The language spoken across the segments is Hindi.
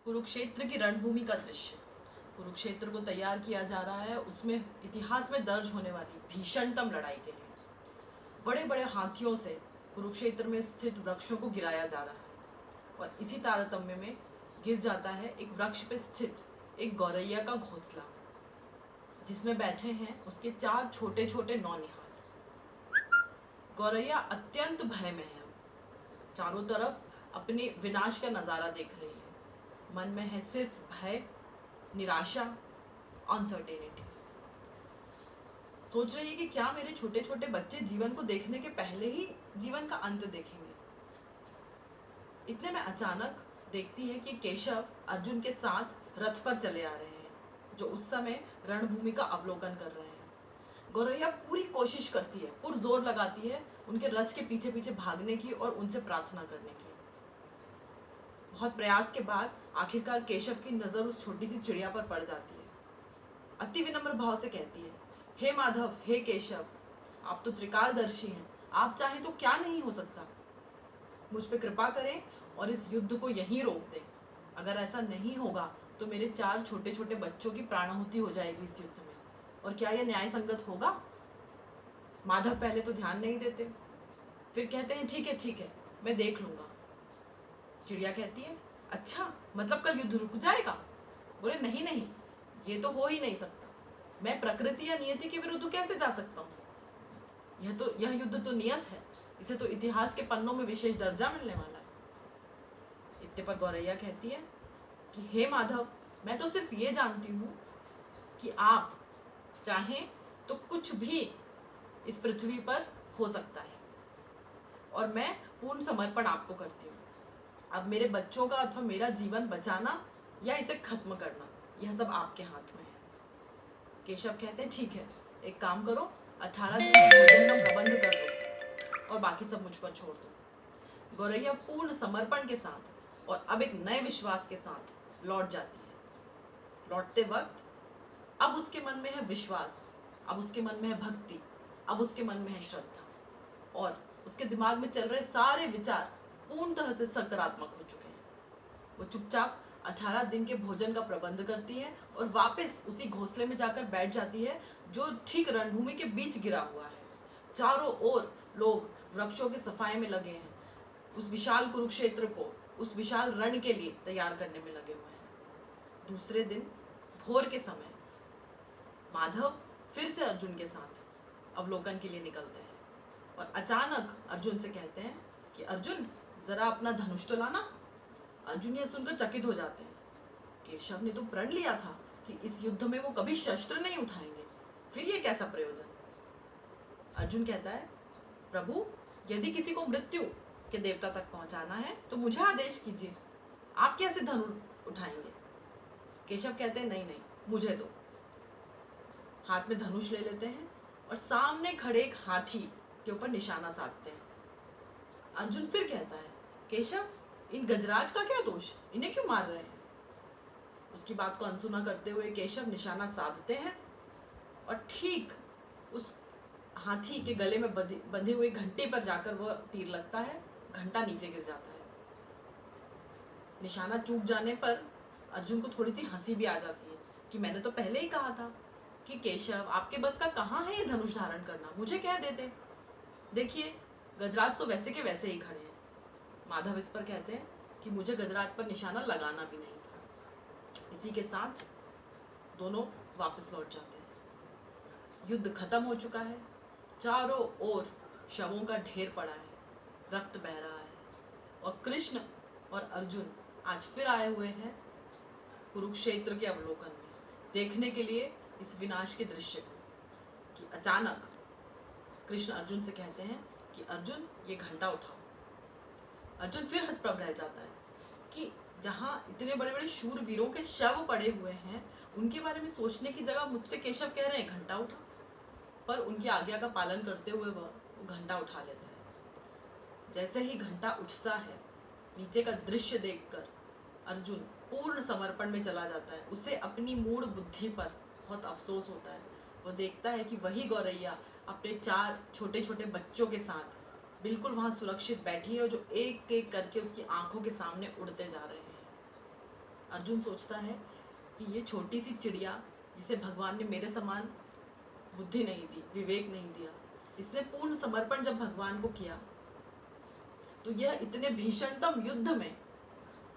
कुरुक्षेत्र की रणभूमि का दृश्य। कुरुक्षेत्र को तैयार किया जा रहा है, उसमें इतिहास में दर्ज होने वाली भीषणतम लड़ाई के लिए। बड़े बड़े हाथियों से कुरुक्षेत्र में स्थित वृक्षों को गिराया जा रहा है और इसी तारतम्य में गिर जाता है एक वृक्ष पर स्थित एक गौरैया का घोंसला, जिसमें बैठे हैं उसके 4 छोटे छोटे नौनिहाल। गौरैया अत्यंत भय में है, चारों तरफ अपने विनाश का नजारा देख रही है। मन में है सिर्फ भय, निराशा, अनसर्टेनिटी। सोच रही है कि क्या मेरे छोटे छोटे बच्चे जीवन को देखने के पहले ही जीवन का अंत देखेंगे। इतने में अचानक देखती है कि केशव अर्जुन के साथ रथ पर चले आ रहे हैं, जो उस समय रणभूमि का अवलोकन कर रहे हैं। गौरैया पूरी कोशिश करती है, पुरजोर लगाती है उनके रथ के पीछे पीछे भागने की और उनसे प्रार्थना करने की। बहुत प्रयास के बाद आखिरकार केशव की नजर उस छोटी सी चिड़िया पर पड़ जाती है। अति विनम्र भाव से कहती है, हे माधव, हे केशव, आप तो त्रिकालदर्शी हैं, आप चाहें तो क्या नहीं हो सकता। मुझ पे कृपा करें और इस युद्ध को यहीं रोक दें। अगर ऐसा नहीं होगा तो मेरे 4 छोटे छोटे बच्चों की प्राणाहुति हो जाएगी इस युद्ध में, और क्या यह न्याय संगत होगा। माधव पहले तो ध्यान नहीं देते, फिर कहते हैं ठीक है, मैं देख लूंगा। चिड़िया कहती है, अच्छा, मतलब कल युद्ध रुक जाएगा। बोले, नहीं नहीं, ये तो हो ही नहीं सकता। मैं प्रकृति या नियति के विरुद्ध कैसे जा सकता हूँ। यह युद्ध तो नियत है, इसे तो इतिहास के पन्नों में विशेष दर्जा मिलने वाला है। इतने पर गौरैया कहती है कि हे माधव, मैं तो सिर्फ ये जानती हूँ कि आप चाहें तो कुछ भी इस पृथ्वी पर हो सकता है, और मैं पूर्ण समर्पण आपको करती हूँ। अब मेरे बच्चों का अथवा मेरा जीवन बचाना या इसे खत्म करना, यह सब आपके हाथ में है। केशव कहते हैं, ठीक है, एक काम करो, 18 दिन के भोजन का प्रबंध कर दो और बाकी सब मुझ पर छोड़ दो। गौरैया पूर्ण समर्पण के साथ और अब एक नए विश्वास के साथ लौट जाती है। लौटते वक्त अब उसके मन में है विश्वास, अब उसके मन में है भक्ति, अब उसके मन में है श्रद्धा, और उसके दिमाग में चल रहे सारे विचार पूर्ण तरह से सकारात्मक हो चुके हैं। वो चुपचाप 18 दिन के भोजन का प्रबंध करती है और वापस उसी घोंसले में जाकर बैठ जाती है, जो ठीक रणभूमि के बीच गिरा हुआ है। चारों ओर लोग वृक्षों की सफाई में लगे हैं, उस विशाल कुरुक्षेत्र को, उस विशाल रण के लिए तैयार करने में लगे हुए हैं। दूसरे दिन भोर के समय माधव फिर से अर्जुन के साथ अवलोकन के लिए निकलते हैं और अचानक अर्जुन से कहते हैं कि अर्जुन, जरा अपना धनुष तो लाना। अर्जुन यह सुनकर चकित हो जाते हैं। केशव ने तो प्रण लिया था कि इस युद्ध में वो कभी शस्त्र नहीं उठाएंगे, फिर ये कैसा प्रयोजन। अर्जुन कहता है, प्रभु, यदि किसी को मृत्यु के देवता तक पहुंचाना है तो मुझे आदेश कीजिए, आप कैसे धनुष उठाएंगे। केशव कहते हैं, नहीं नहीं, मुझे दो। हाथ में धनुष ले लेते हैं और सामने खड़े एक हाथी के ऊपर निशाना साधते हैं। अर्जुन फिर कहता है, केशव, इन गजराज का क्या दोष, इन्हें क्यों मार रहे हैं। उसकी बात को अनसुना करते हुए केशव निशाना साधते हैं और ठीक उस हाथी के गले में बंधे हुए घंटे पर जाकर वह तीर लगता है, घंटा नीचे गिर जाता है। निशाना चूक जाने पर अर्जुन को थोड़ी सी हंसी भी आ जाती है कि मैंने तो पहले ही कहा था कि केशव, आपके बस का कहाँ है ये धनुष धारण करना, मुझे कह देते। देखिए, गजराज तो वैसे के वैसे ही खड़े हैं। माधव इस पर कहते हैं कि मुझे गजराज पर निशाना लगाना भी नहीं था। इसी के साथ दोनों वापस लौट जाते हैं। युद्ध खत्म हो चुका है, चारों ओर शवों का ढेर पड़ा है, रक्त बह रहा है, और कृष्ण और अर्जुन आज फिर आए हुए हैं कुरुक्षेत्र के अवलोकन में, देखने के लिए इस विनाश के दृश्य को। कि अचानक कृष्ण अर्जुन से कहते हैं कि अर्जुन, ये घंटा उठाओ। अर्जुन फिर हतप्रभ रह जाता है कि जहाँ इतने बड़े बड़े शूर वीरों के शव पड़े हुए हैं, उनके बारे में सोचने की जगह मुझसे केशव कह रहे हैं घंटा उठा। पर उनकी आज्ञा का पालन करते हुए वह घंटा उठा लेता है। जैसे ही घंटा उठता है, नीचे का दृश्य देखकर अर्जुन पूर्ण समर्पण में चला जाता है। उसे अपनी मूढ़ बुद्धि पर बहुत अफसोस होता है। वह देखता है कि वही गौरैया अपने 4 छोटे छोटे बच्चों के साथ बिल्कुल वहाँ सुरक्षित बैठी है, जो एक एक करके उसकी आंखों के सामने उड़ते जा रहे हैं। अर्जुन सोचता है कि ये छोटी सी चिड़िया जिसे भगवान ने मेरे समान बुद्धि नहीं दी, विवेक नहीं दिया, इसने पूर्ण समर्पण जब भगवान को किया तो यह इतने भीषणतम युद्ध में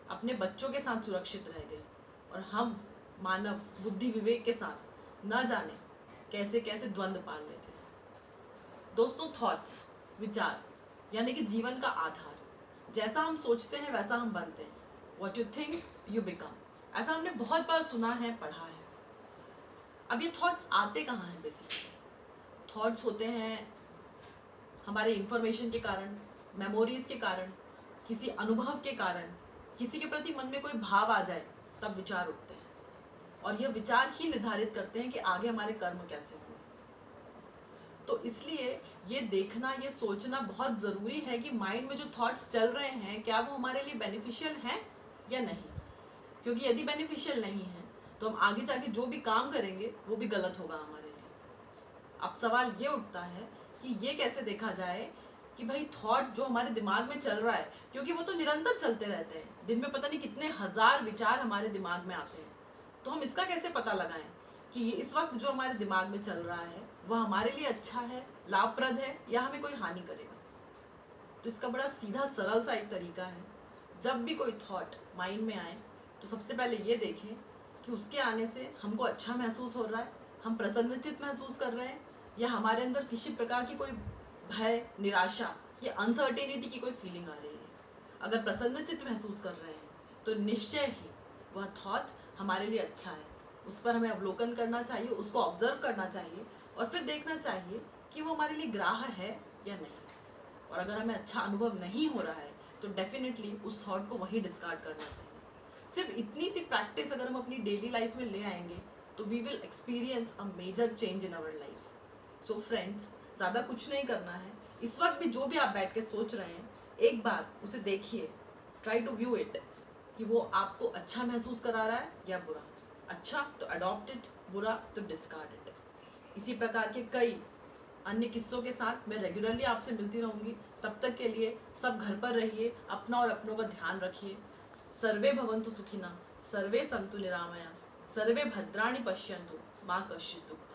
अपने बच्चों के साथ सुरक्षित रह गई, और हम मानव बुद्धि विवेक के साथ न जाने कैसे कैसे द्वंद्व पाल लेते हैं। दोस्तों, थॉट्स, विचार यानी कि जीवन का आधार। जैसा हम सोचते हैं वैसा हम बनते हैं। What you think you become। ऐसा हमने बहुत बार सुना है, पढ़ा है। अब ये थॉट्स आते कहाँ हैं? बेसिकली थॉट्स होते हैं हमारे इंफॉर्मेशन के कारण, मेमोरीज के कारण, किसी अनुभव के कारण, किसी के प्रति मन में कोई भाव आ जाए तब विचार उठते हैं, और यह विचार ही निर्धारित करते हैं कि आगे हमारे कर्म कैसे होंगे। तो इसलिए ये देखना, ये सोचना बहुत ज़रूरी है कि माइंड में जो थॉट्स चल रहे हैं क्या वो हमारे लिए बेनिफिशियल हैं या नहीं। क्योंकि यदि बेनिफिशियल नहीं है तो हम आगे जाके जो भी काम करेंगे वो भी गलत होगा हमारे लिए। अब सवाल ये उठता है कि ये कैसे देखा जाए कि भाई थॉट जो हमारे दिमाग में चल रहा है, क्योंकि वो तो निरंतर चलते रहते हैं, दिन में पता नहीं कितने हजार विचार हमारे दिमाग में आते हैं, तो हम इसका कैसे पता लगाएं कि ये इस वक्त जो हमारे दिमाग में चल रहा है वह हमारे लिए अच्छा है, लाभप्रद है, या हमें कोई हानि करेगा। तो इसका बड़ा सीधा सरल सा एक तरीका है। जब भी कोई थॉट माइंड में आए तो सबसे पहले ये देखें कि उसके आने से हमको अच्छा महसूस हो रहा है, हम प्रसन्नचित महसूस कर रहे हैं, या हमारे अंदर किसी प्रकार की कोई भय, निराशा या अनसर्टेनिटी की कोई फीलिंग आ रही है। अगर प्रसन्नचित महसूस कर रहे हैं तो निश्चय ही वह थॉट हमारे लिए अच्छा है। उस पर हमें अवलोकन करना चाहिए, उसको ऑब्जर्व करना चाहिए, और फिर देखना चाहिए कि वो हमारे लिए ग्राह्य है या नहीं। और अगर हमें अच्छा अनुभव नहीं हो रहा है तो डेफिनेटली उस थॉट को वहीं डिस्कार्ड करना चाहिए। सिर्फ इतनी सी प्रैक्टिस अगर हम अपनी डेली लाइफ में ले आएंगे तो we will experience a major change in our life. So friends, ज़्यादा कुछ नहीं करना है। इस वक्त भी जो भी आप बैठ के सोच रहे हैं, एक बार उसे देखिए, ट्राई टू व्यू इट कि वो आपको अच्छा महसूस करा रहा है या बुरा। अच्छा तो अडॉप्ट इट, बुरा तो डिस्कार्ड इट। इसी प्रकार के कई अन्य किस्सों के साथ मैं रेगुलरली आपसे मिलती रहूँगी। तब तक के लिए सब घर पर रहिए, अपना और अपनों का ध्यान रखिए। सर्वे भवन्तु सुखिनः, सर्वे सन्तु निरामया, सर्वे भद्राणि पश्यन्तु, मा कश्चित् दुःखम्।